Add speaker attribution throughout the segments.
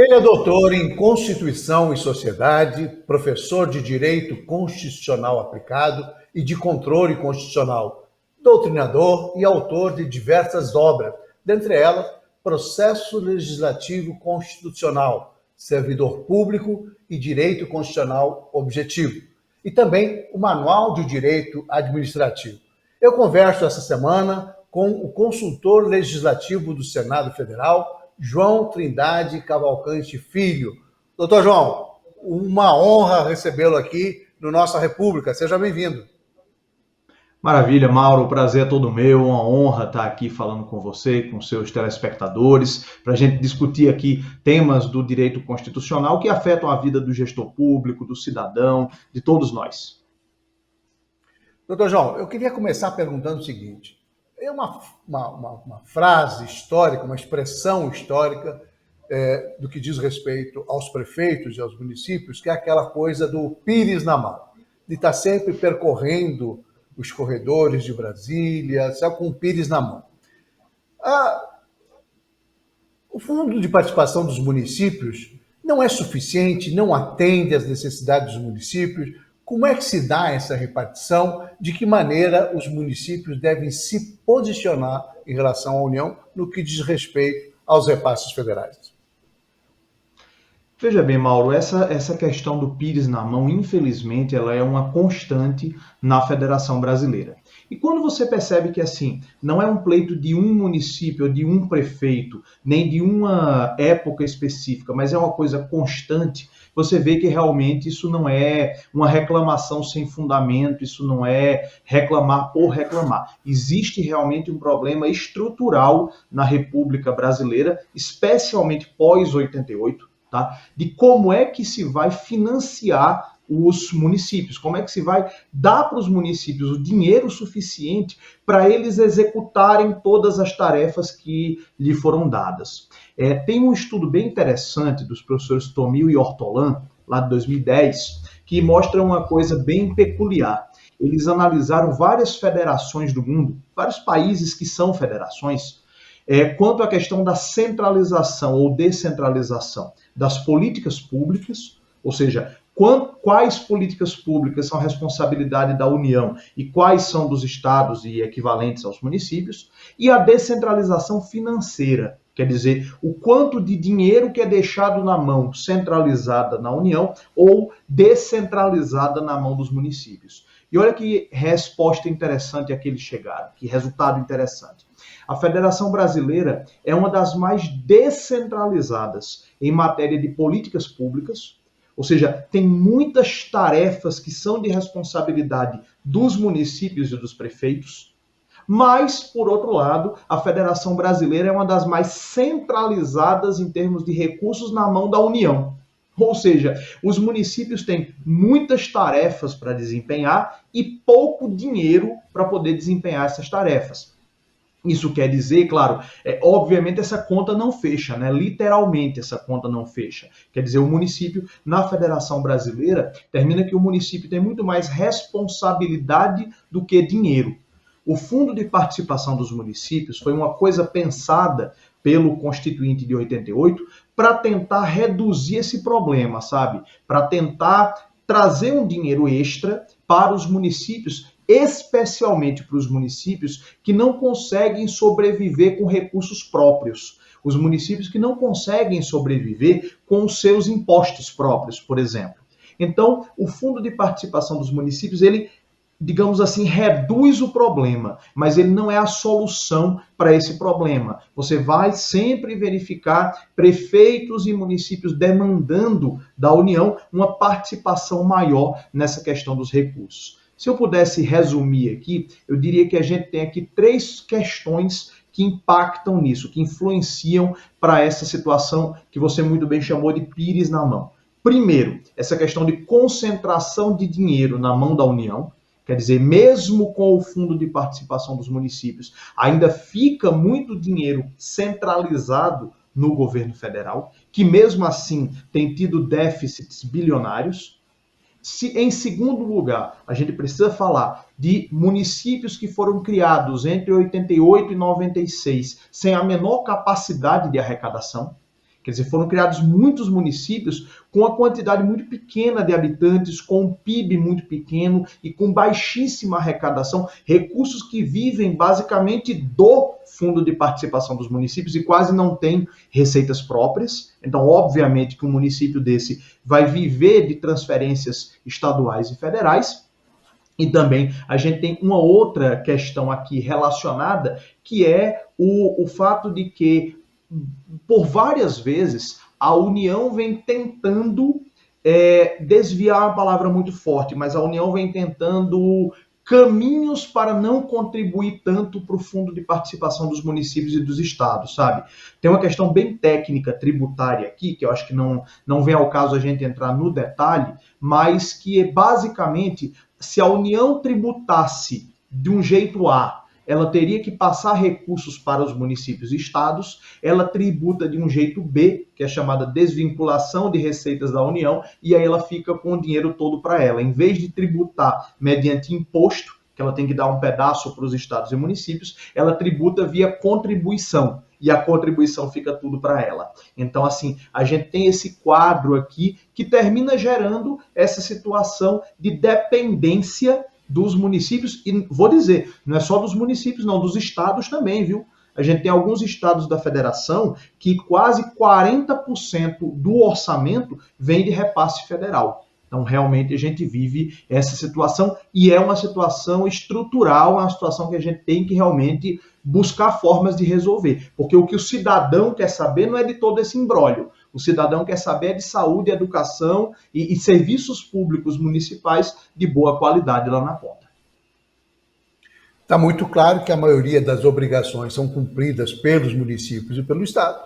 Speaker 1: Ele é doutor em Constituição e Sociedade, professor de Direito Constitucional Aplicado e de Controle Constitucional, doutrinador e autor de diversas obras, dentre elas Processo Legislativo Constitucional, Servidor Público e Direito Constitucional Objetivo, e também o Manual de Direito Administrativo. Eu converso essa semana com o consultor legislativo do Senado Federal, João Trindade Cavalcante Filho. Doutor João, uma honra recebê-lo aqui no Nossa República. Seja bem-vindo.
Speaker 2: Maravilha, Mauro. O prazer é todo meu. Uma honra estar aqui falando com você, com seus telespectadores, para a gente discutir aqui temas do direito constitucional que afetam a vida do gestor público, do cidadão, de todos nós.
Speaker 1: Doutor João, eu queria começar perguntando o seguinte. É uma frase histórica, uma expressão histórica do que diz respeito aos prefeitos e aos municípios, que é aquela coisa do pires na mão, de estar sempre percorrendo os corredores de Brasília, com o pires na mão. O Fundo de Participação dos Municípios não é suficiente, não atende às necessidades dos municípios. Como é que se dá essa repartição? De que maneira os municípios devem se posicionar em relação à União no que diz respeito aos repasses federais?
Speaker 2: Veja bem, Mauro, essa questão do pires na mão, infelizmente, ela é uma constante na Federação Brasileira. E quando você percebe que, assim, não é um pleito de um município ou de um prefeito, nem de uma época específica, mas é uma coisa constante, você vê que realmente isso não é uma reclamação sem fundamento, isso não é reclamar por reclamar. Existe realmente um problema estrutural na República Brasileira, especialmente pós-88, tá? De como é que se vai financiar os municípios, como é que se vai dar para os municípios o dinheiro suficiente para eles executarem todas as tarefas que lhe foram dadas. Tem um estudo bem interessante dos professores Tomil e Ortolan, lá de 2010, que mostra uma coisa bem peculiar. Eles analisaram várias federações do mundo, vários países que são federações, quanto à questão da centralização ou descentralização das políticas públicas, ou seja, quais políticas públicas são a responsabilidade da União e quais são dos estados e equivalentes aos municípios, e a descentralização financeira, quer dizer, o quanto de dinheiro que é deixado na mão centralizada na União ou descentralizada na mão dos municípios. E olha que resposta interessante a que eles chegaram, que resultado interessante. A Federação Brasileira é uma das mais descentralizadas em matéria de políticas públicas, ou seja, tem muitas tarefas que são de responsabilidade dos municípios e dos prefeitos, mas, por outro lado, a Federação Brasileira é uma das mais centralizadas em termos de recursos na mão da União. Ou seja, os municípios têm muitas tarefas para desempenhar e pouco dinheiro para poder desempenhar essas tarefas. Isso quer dizer, claro, obviamente essa conta não fecha, né? Literalmente essa conta não fecha. Quer dizer, o município, na Federação Brasileira, termina que o município tem muito mais responsabilidade do que dinheiro. O Fundo de Participação dos Municípios foi uma coisa pensada pelo Constituinte de 88 para tentar reduzir esse problema, sabe? Para tentar trazer um dinheiro extra para os municípios, especialmente para os municípios que não conseguem sobreviver com recursos próprios. Os municípios que não conseguem sobreviver com os seus impostos próprios, por exemplo. Então, o Fundo de Participação dos Municípios, ele, digamos assim, reduz o problema, mas ele não é a solução para esse problema. Você vai sempre verificar prefeitos e municípios demandando da União uma participação maior nessa questão dos recursos. Se eu pudesse resumir aqui, eu diria que a gente tem aqui 3 questões que impactam nisso, que influenciam para essa situação que você muito bem chamou de pires na mão. Primeiro, essa questão de concentração de dinheiro na mão da União, quer dizer, mesmo com o Fundo de Participação dos Municípios, ainda fica muito dinheiro centralizado no governo federal, que mesmo assim tem tido déficits bilionários. Em segundo lugar, a gente precisa falar de municípios que foram criados entre 88 e 96 sem a menor capacidade de arrecadação. Quer dizer, foram criados muitos municípios com uma quantidade muito pequena de habitantes, com um PIB muito pequeno e com baixíssima arrecadação, recursos que vivem basicamente do Fundo de Participação dos Municípios e quase não têm receitas próprias. Então, obviamente que um município desse vai viver de transferências estaduais e federais. E também a gente tem uma outra questão aqui relacionada, que é o fato de que, por várias vezes, a União vem tentando desviar uma palavra muito forte, mas a União vem tentando caminhos para não contribuir tanto para o Fundo de Participação dos Municípios e dos Estados, sabe? Tem uma questão bem técnica, tributária aqui, que eu acho que não vem ao caso a gente entrar no detalhe, mas que é basicamente, se a União tributasse de um jeito A, ela teria que passar recursos para os municípios e estados, ela tributa de um jeito B, que é chamada desvinculação de receitas da União, e aí ela fica com o dinheiro todo para ela. Em vez de tributar mediante imposto, que ela tem que dar um pedaço para os estados e municípios, ela tributa via contribuição, e a contribuição fica tudo para ela. Então, assim, a gente tem esse quadro aqui que termina gerando essa situação de dependência dos municípios, e vou dizer, não é só dos municípios, não, dos estados também, viu? A gente tem alguns estados da federação que quase 40% do orçamento vem de repasse federal. Então, realmente, a gente vive essa situação e é uma situação estrutural, uma situação que a gente tem que realmente buscar formas de resolver. Porque o que o cidadão quer saber não é de todo esse imbróglio. O cidadão quer saber de saúde, educação e serviços públicos municipais de boa qualidade lá na ponta.
Speaker 1: Está muito claro que a maioria das obrigações são cumpridas pelos municípios e pelo Estado,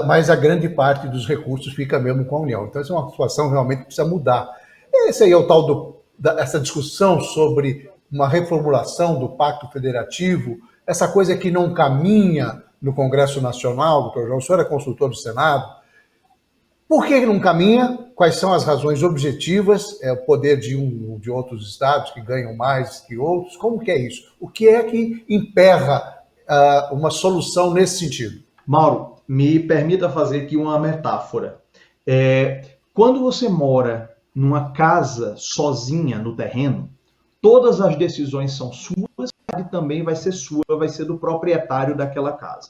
Speaker 1: mas a grande parte dos recursos fica mesmo com a União. Então, essa é uma situação realmente que precisa mudar. Esse aí é o tal essa discussão sobre uma reformulação do Pacto Federativo, essa coisa que não caminha no Congresso Nacional. Doutor João, o senhor é consultor do Senado. Por que não caminha? Quais são as razões objetivas? É o poder de outros estados que ganham mais que outros? Como que é isso? O que é que emperra uma solução nesse sentido?
Speaker 2: Mauro, me permita fazer aqui uma metáfora. Quando você mora numa casa sozinha no terreno, todas as decisões são suas e também vai ser sua, vai ser do proprietário daquela casa.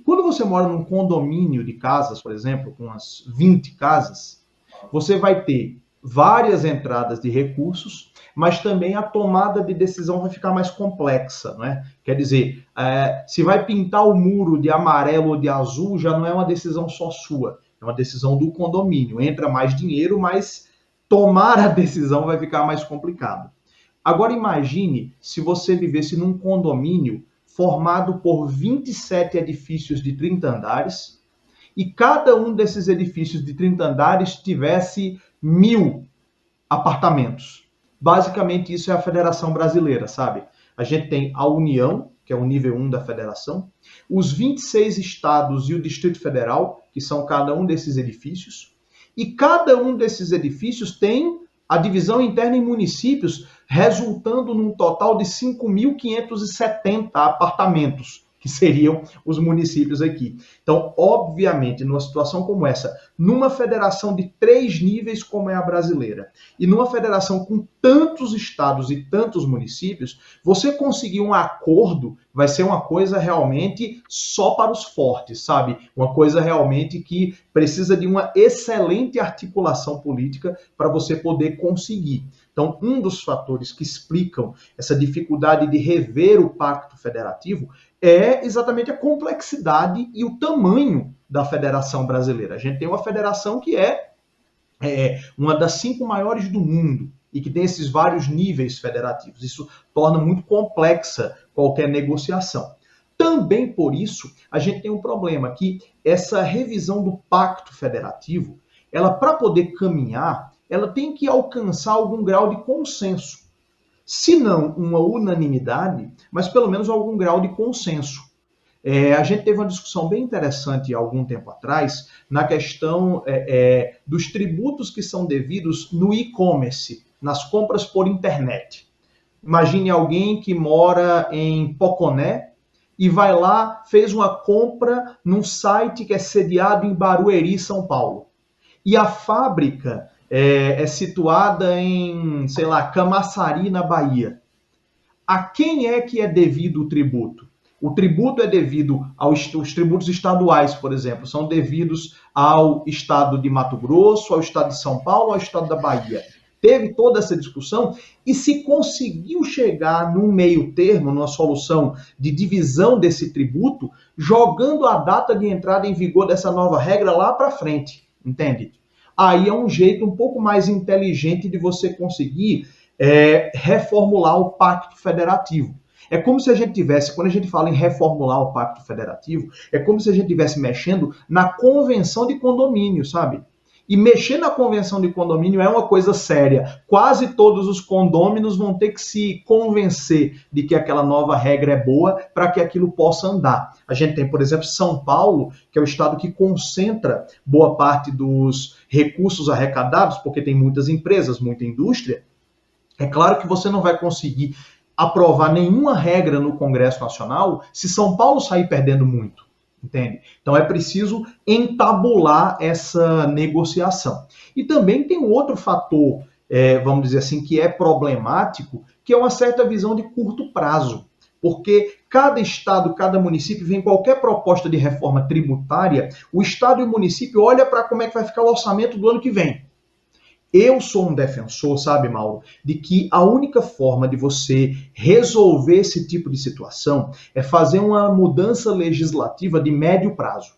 Speaker 2: Quando você mora num condomínio de casas, por exemplo, com umas 20 casas, você vai ter várias entradas de recursos, mas também a tomada de decisão vai ficar mais complexa, não é? Quer dizer, se vai pintar o muro de amarelo ou de azul, já não é uma decisão só sua, é uma decisão do condomínio. Entra mais dinheiro, mas tomar a decisão vai ficar mais complicado. Agora imagine se você vivesse num condomínio formado por 27 edifícios de 30 andares, e cada um desses edifícios de 30 andares tivesse 1.000 apartamentos. Basicamente, isso é a Federação Brasileira, sabe? A gente tem a União, que é o nível 1 da federação, os 26 estados e o Distrito Federal, que são cada um desses edifícios, e cada um desses edifícios tem a divisão interna em municípios, resultando num total de 5.570 apartamentos, que seriam os municípios aqui. Então, obviamente, numa situação como essa, numa federação de 3 níveis como é a brasileira, e numa federação com tantos estados e tantos municípios, você conseguir um acordo vai ser uma coisa realmente só para os fortes, sabe? Uma coisa realmente que precisa de uma excelente articulação política para você poder conseguir. Então, um dos fatores que explicam essa dificuldade de rever o Pacto Federativo é exatamente a complexidade e o tamanho da Federação Brasileira. A gente tem uma federação que é uma das 5 maiores do mundo e que tem esses vários níveis federativos. Isso torna muito complexa qualquer negociação. Também por isso, a gente tem um problema que essa revisão do Pacto Federativo, ela, para poder caminhar, ela tem que alcançar algum grau de consenso. Se não uma unanimidade, mas pelo menos algum grau de consenso. A gente teve uma discussão bem interessante há algum tempo atrás na questão dos tributos que são devidos no e-commerce, nas compras por internet. Imagine alguém que mora em Poconé e vai lá, fez uma compra num site que é sediado em Barueri, São Paulo. E a fábrica é situada em, sei lá, Camaçari, na Bahia. A quem é que é devido o tributo? O tributo é devido os tributos estaduais, por exemplo, são devidos ao estado de Mato Grosso, ao estado de São Paulo, ao estado da Bahia. Teve toda essa discussão e se conseguiu chegar num meio termo, numa solução de divisão desse tributo, jogando a data de entrada em vigor dessa nova regra lá para frente, entende? Aí é um jeito um pouco mais inteligente de você conseguir reformular o Pacto Federativo. É como se a gente tivesse, quando a gente fala em reformular o Pacto Federativo, é como se a gente estivesse mexendo na Convenção de Condomínio, sabe? E mexer na Convenção de Condomínio é uma coisa séria. Quase todos os condôminos vão ter que se convencer de que aquela nova regra é boa para que aquilo possa andar. A gente tem, por exemplo, São Paulo, que é o estado que concentra boa parte dos recursos arrecadados, porque tem muitas empresas, muita indústria. É claro que você não vai conseguir aprovar nenhuma regra no Congresso Nacional se São Paulo sair perdendo muito, entende? Então é preciso entabular essa negociação. E também tem um outro fator, vamos dizer assim, que é problemático, que é uma certa visão de curto prazo. Porque cada estado, cada município, vem qualquer proposta de reforma tributária, o estado e o município olham para como é que vai ficar o orçamento do ano que vem. Eu sou um defensor, sabe, Mauro, de que a única forma de você resolver esse tipo de situação é fazer uma mudança legislativa de médio prazo.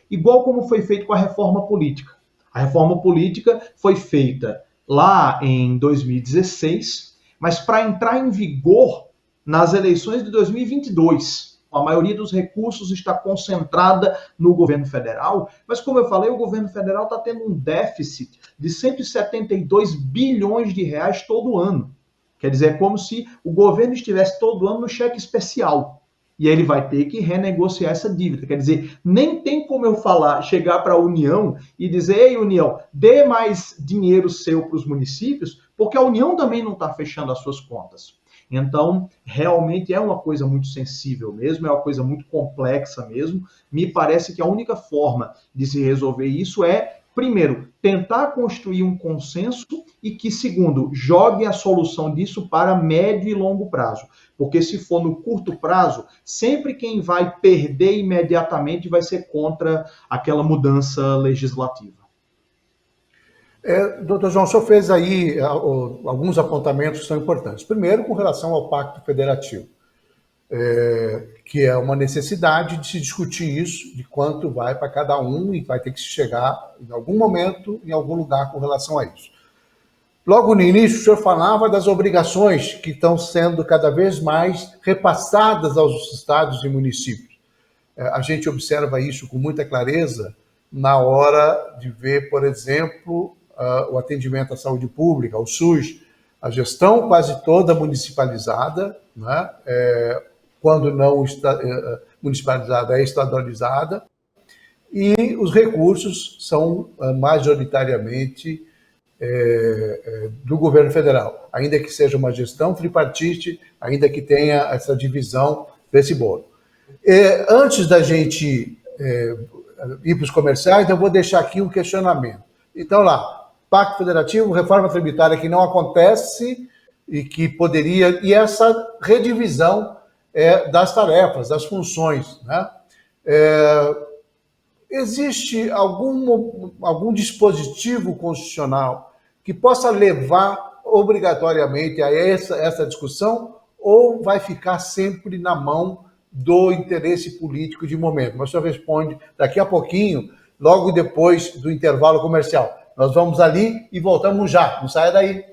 Speaker 2: Igual como foi feito com a reforma política. A reforma política foi feita lá em 2016, mas para entrar em vigor nas eleições de 2022. A maioria dos recursos está concentrada no governo federal, mas como eu falei, o governo federal está tendo um déficit de 172 bilhões de reais todo ano. Quer dizer, é como se o governo estivesse todo ano no cheque especial. E aí ele vai ter que renegociar essa dívida. Quer dizer, nem tem como eu chegar para a União e dizer, ei, União, dê mais dinheiro seu para os municípios, porque a União também não está fechando as suas contas. Então, realmente é uma coisa muito sensível mesmo, é uma coisa muito complexa mesmo. Me parece que a única forma de se resolver isso é, primeiro, tentar construir um consenso e que, segundo, jogue a solução disso para médio e longo prazo. Porque se for no curto prazo, sempre quem vai perder imediatamente vai ser contra aquela mudança legislativa.
Speaker 1: Doutor João, o senhor fez aí alguns apontamentos que são importantes. Primeiro, com relação ao Pacto Federativo, que é uma necessidade de se discutir isso, de quanto vai para cada um, e vai ter que se chegar em algum momento, em algum lugar com relação a isso. Logo no início, o senhor falava das obrigações que estão sendo cada vez mais repassadas aos estados e municípios. A gente observa isso com muita clareza na hora de ver, por exemplo, o atendimento à saúde pública, o SUS, a gestão quase toda municipalizada, né? Quando não municipalizada, é estadualizada, e os recursos são majoritariamente do governo federal, ainda que seja uma gestão tripartite, ainda que tenha essa divisão desse bolo. Antes da gente ir para os comerciais, eu vou deixar aqui um questionamento. Então, lá, Pacto Federativo, reforma tributária que não acontece e que poderia, e essa redivisão das tarefas, das funções, né? Existe algum dispositivo constitucional que possa levar obrigatoriamente a essa discussão, ou vai ficar sempre na mão do interesse político de momento? Mas o senhor responde daqui a pouquinho, logo depois do intervalo comercial. Nós vamos ali e voltamos já. Não saia daí.